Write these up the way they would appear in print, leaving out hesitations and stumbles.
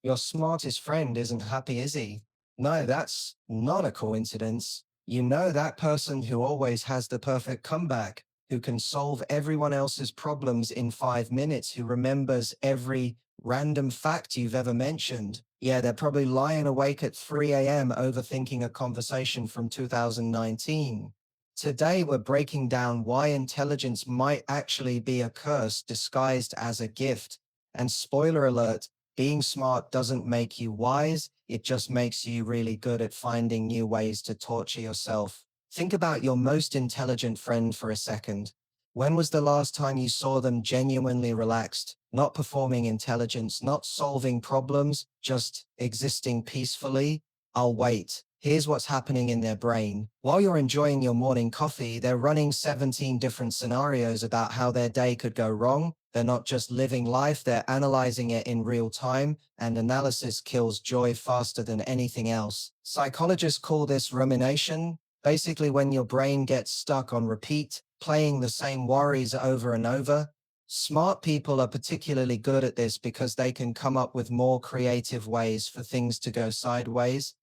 Your smartest friend isn't happy, is he? No, that's not a coincidence. You know that person who always has the perfect comeback, who can solve everyone else's problems in 5 minutes, who remembers every random fact you've ever mentioned. Yeah, they're probably lying awake at 3 a.m. overthinking a conversation from 2019. Today, we're breaking down why intelligence might actually be a curse disguised as a gift. And spoiler alert, being smart doesn't make you wise, it just makes you really good at finding new ways to torture yourself. Think about your most intelligent friend for a second. When was the last time you saw them genuinely relaxed, not performing intelligence, not solving problems, just existing peacefully? I'll wait. Here's what's happening in their brain. While you're enjoying your morning coffee, they're running 17 different scenarios about how their day could go wrong. They're not just living life, they're analyzing it in real time, and analysis kills joy faster than anything else. Psychologists call this rumination. Basically, when your brain gets stuck on repeat, playing the same worries over and over. Smart people are particularly good at this because they can come up with more creative ways for things to go sideways.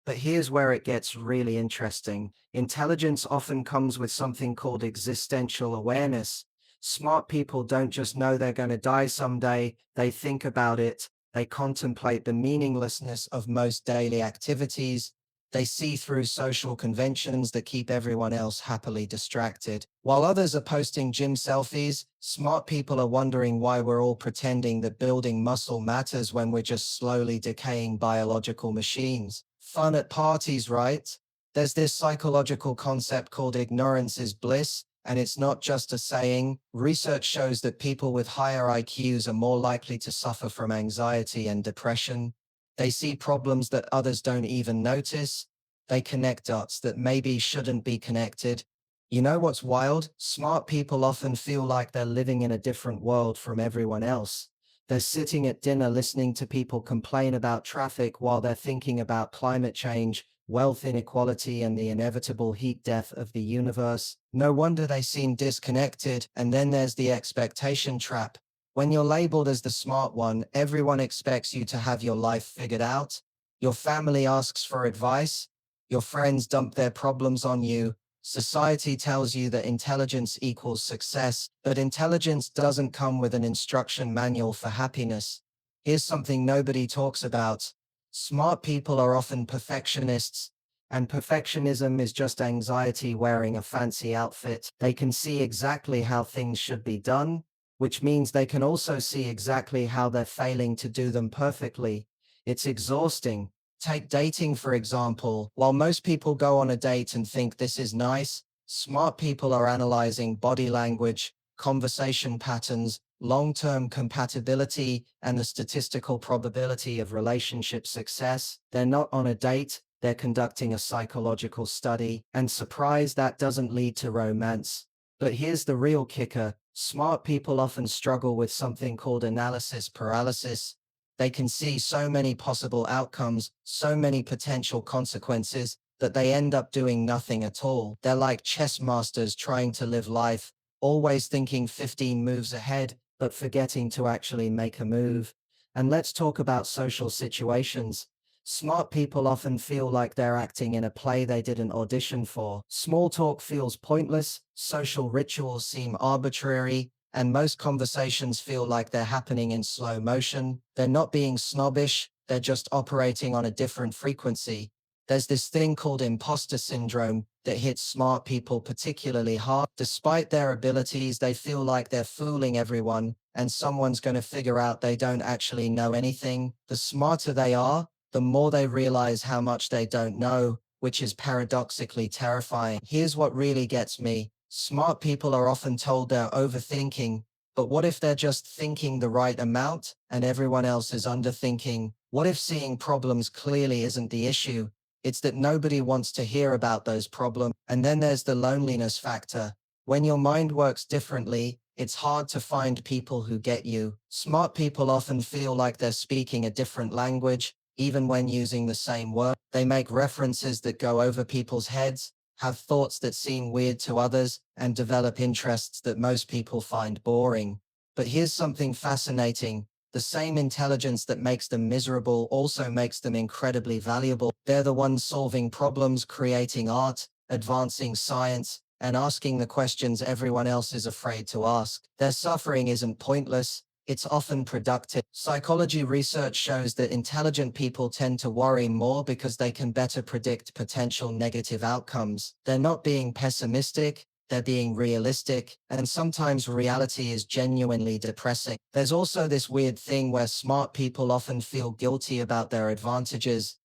But here's where it gets really interesting. Intelligence often comes with something called existential awareness. Smart people don't just know they're going to die someday, they think about it, they contemplate the meaninglessness of most daily activities, they see through social conventions that keep everyone else happily distracted. While others are posting gym selfies, smart people are wondering why we're all pretending that building muscle matters when we're just slowly decaying biological machines. Fun at parties, right? There's this psychological concept called ignorance is bliss, and it's not just a saying. Research shows that people with higher IQs are more likely to suffer from anxiety and depression. They see problems that others don't even notice. They connect dots that maybe shouldn't be connected. You know what's wild? Smart people often feel like they're living in a different world from everyone else. They're sitting at dinner listening to people complain about traffic while they're thinking about climate change, wealth inequality, and the inevitable heat death of the universe. No wonder they seem disconnected. And then there's the expectation trap. When you're labeled as the smart one, everyone expects you to have your life figured out. Your family asks for advice. Your friends dump their problems on you. Society tells you that intelligence equals success, but intelligence doesn't come with an instruction manual for happiness. Here's something nobody talks about. Smart people are often perfectionists, and perfectionism is just anxiety wearing a fancy outfit. They can see exactly how things should be done, which means they can also see exactly how they're failing to do them perfectly. It's exhausting. Take dating, for example. While most people go on a date and think this is nice, smart people are analyzing body language, conversation patterns, long-term compatibility, and the statistical probability of relationship success. They're not on a date, they're conducting a psychological study, and surprise, that doesn't lead to romance. But here's the real kicker. Smart people often struggle with something called analysis paralysis. They can see so many possible outcomes, so many potential consequences, that they end up doing nothing at all. They're like chess masters trying to live life, always thinking 15 moves ahead, but forgetting to actually make a move. And let's talk about social situations. Smart people often feel like they're acting in a play they didn't audition for. Small talk feels pointless, social rituals seem arbitrary, and most conversations feel like they're happening in slow motion. They're not being snobbish, they're just operating on a different frequency. There's this thing called imposter syndrome that hits smart people particularly hard. Despite their abilities, they feel like they're fooling everyone, and someone's going to figure out they don't actually know anything. The smarter they are, the more they realize how much they don't know, which is paradoxically terrifying. Here's what really gets me. Smart people are often told they're overthinking, but what if they're just thinking the right amount and everyone else is underthinking? What if seeing problems clearly isn't the issue? It's that nobody wants to hear about those problems. And then there's the loneliness factor. When your mind works differently, it's hard to find people who get you. Smart people often feel like they're speaking a different language, even when using the same word. They make references that go over people's heads, have thoughts that seem weird to others, and develop interests that most people find boring. But here's something fascinating. The same intelligence that makes them miserable also makes them incredibly valuable. They're the ones solving problems, creating art, advancing science, and asking the questions everyone else is afraid to ask. Their suffering isn't pointless, it's often productive. Psychology research shows that intelligent people tend to worry more because they can better predict potential negative outcomes. They're not being pessimistic, they're being realistic, and sometimes reality is genuinely depressing. There's also this weird thing where smart people often feel guilty about their advantages.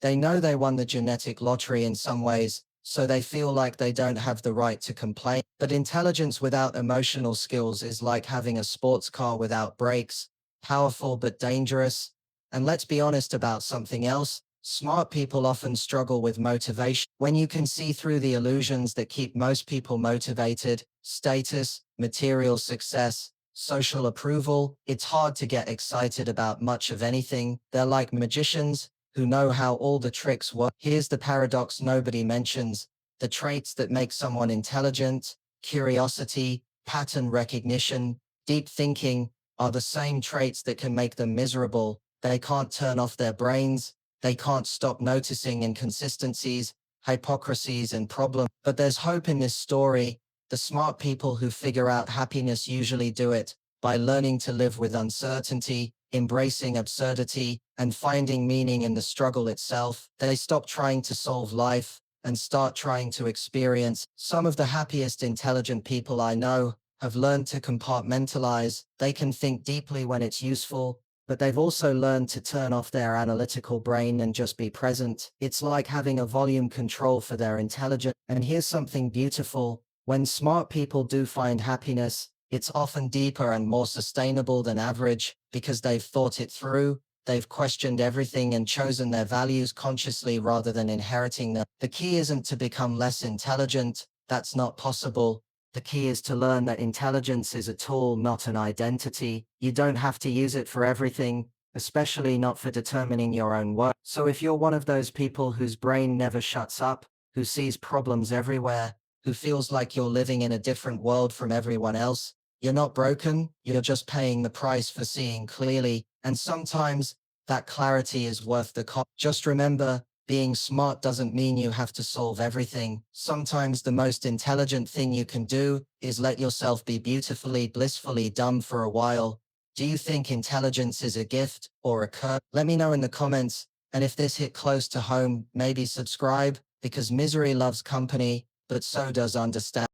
They know they won the genetic lottery in some ways, so they feel like they don't have the right to complain. But intelligence without emotional skills is like having a sports car without brakes, powerful but dangerous. And let's be honest about something else. Smart people often struggle with motivation. When you can see through the illusions that keep most people motivated, status, material success, social approval, it's hard to get excited about much of anything. They're like magicians who know how all the tricks work. Here's the paradox nobody mentions. The traits that make someone intelligent, curiosity, pattern recognition, deep thinking, are the same traits that can make them miserable. They can't turn off their brains. They can't stop noticing inconsistencies, hypocrisies, and problems. But there's hope in this story. The smart people who figure out happiness usually do it by learning to live with uncertainty, embracing absurdity, and finding meaning in the struggle itself. They stop trying to solve life and start trying to experience. Some of the happiest intelligent people I know have learned to compartmentalize. They can think deeply when it's useful, but they've also learned to turn off their analytical brain and just be present. It's like having a volume control for their intelligence. And here's something beautiful. When smart people do find happiness, it's often deeper and more sustainable than average because they've thought it through. They've questioned everything and chosen their values consciously rather than inheriting them. The key isn't to become less intelligent. That's not possible. The key is to learn that intelligence is a tool, not an identity. You don't have to use it for everything, especially not for determining your own worth. So if you're one of those people whose brain never shuts up, who sees problems everywhere, who feels like you're living in a different world from everyone else, you're not broken, you're just paying the price for seeing clearly, and sometimes that clarity is worth the cost. Just remember, being smart doesn't mean you have to solve everything. Sometimes the most intelligent thing you can do is let yourself be beautifully, blissfully dumb for a while. Do you think intelligence is a gift or a curse? Let me know in the comments, and if this hit close to home, maybe subscribe, because misery loves company, but so does understanding.